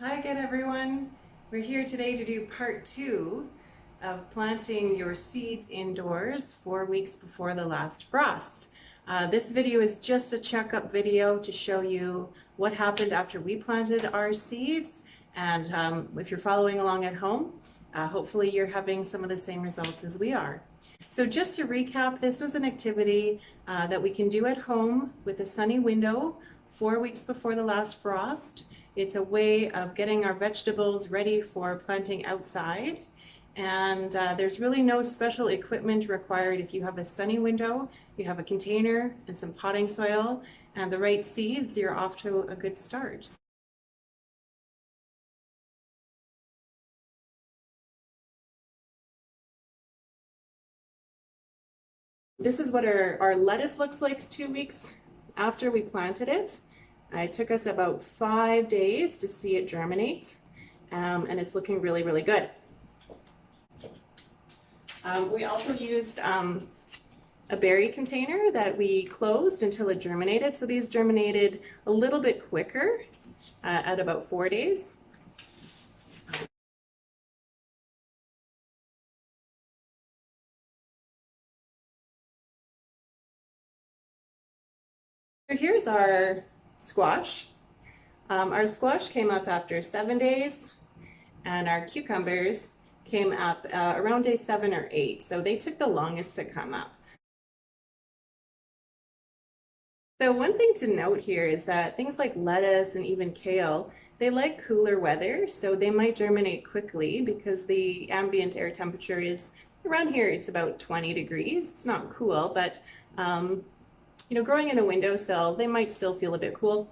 Hi again, everyone. We're here today to do part 2 of planting your seeds indoors 4 weeks before the last frost. This video is just a checkup video to show you what happened after we planted our seeds. And if you're following along at home, hopefully you're having some of the same results as we are. So just to recap, this was an activity that we can do at home with a sunny window 4 weeks before the last frost. It's a way of getting our vegetables ready for planting outside. And there's really no special equipment required if you have a sunny window, you have a container and some potting soil and the right seeds, you're off to a good start. This is what our lettuce looks like 2 weeks after we planted it. It took us about 5 days to see it germinate, and it's looking really, really good. We also used a berry container that we closed until it germinated. So these germinated a little bit quicker at about 4 days. So here's our squash. Our squash came up after 7 days, and our cucumbers came up around day 7 or 8. So they took the longest to come up. So one thing to note here is that things like lettuce and even kale, they like cooler weather, so they might germinate quickly because the ambient air temperature is around here, it's about 20 degrees. It's not cool, but growing in a windowsill, they might still feel a bit cool.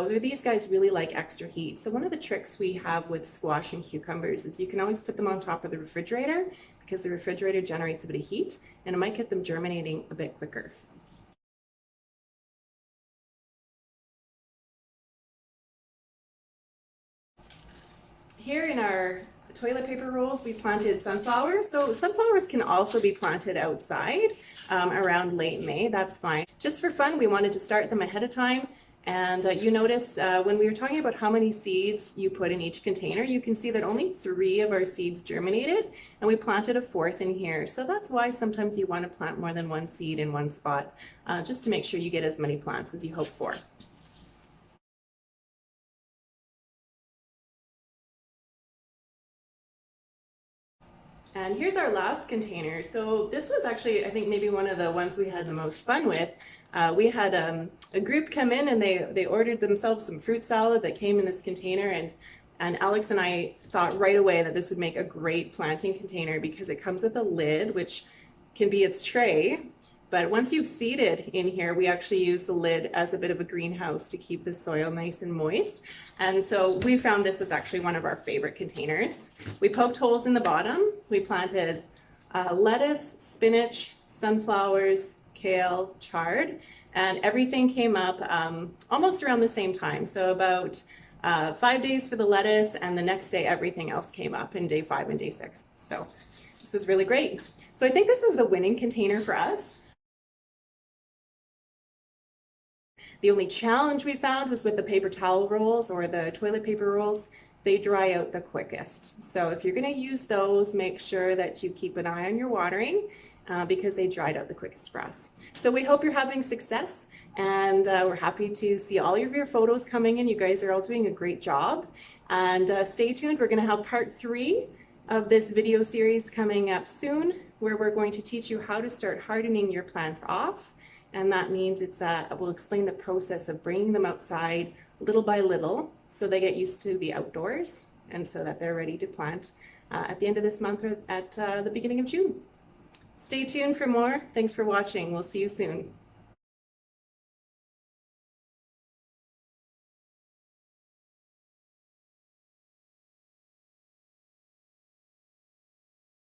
These guys really like extra heat. So one of the tricks we have with squash and cucumbers is you can always put them on top of the refrigerator because the refrigerator generates a bit of heat and it might get them germinating a bit quicker. Here in our toilet paper rolls, we planted sunflowers. So sunflowers can also be planted outside around late May. That's fine. Just for fun, we wanted to start them ahead of time. And you notice when we were talking about how many seeds you put in each container, you can see that only 3 of our seeds germinated, and we planted a 4th in here. So that's why sometimes you want to plant more than 1 seed in one spot, just to make sure you get as many plants as you hope for. And here's our last container. So this was actually, I think, maybe one of the ones we had the most fun with. We had a group come in and they ordered themselves some fruit salad that came in this container, and Alex and I thought right away that this would make a great planting container because it comes with a lid, which can be its tray. But once you've seeded in here, we actually use the lid as a bit of a greenhouse to keep the soil nice and moist. And so we found this was actually one of our favorite containers. We poked holes in the bottom. We planted lettuce, spinach, sunflowers, kale, chard, and everything came up almost around the same time. So about 5 days for the lettuce, and the next day everything else came up in day 5 and day 6. So this was really great. So I think this is the winning container for us. The only challenge we found was with the paper towel rolls or the toilet paper rolls. They dry out the quickest. So if you're going to use those, make sure that you keep an eye on your watering because they dried out the quickest for us. So we hope you're having success, and we're happy to see all of your photos coming in. You guys are all doing a great job. And stay tuned. We're going to have part 3 of this video series coming up soon, where we're going to teach you how to start hardening your plants off. And that means we'll explain the process of bringing them outside little by little so they get used to the outdoors and so that they're ready to plant at the end of this month or at the beginning of June. Stay tuned for more. Thanks for watching. We'll see you soon.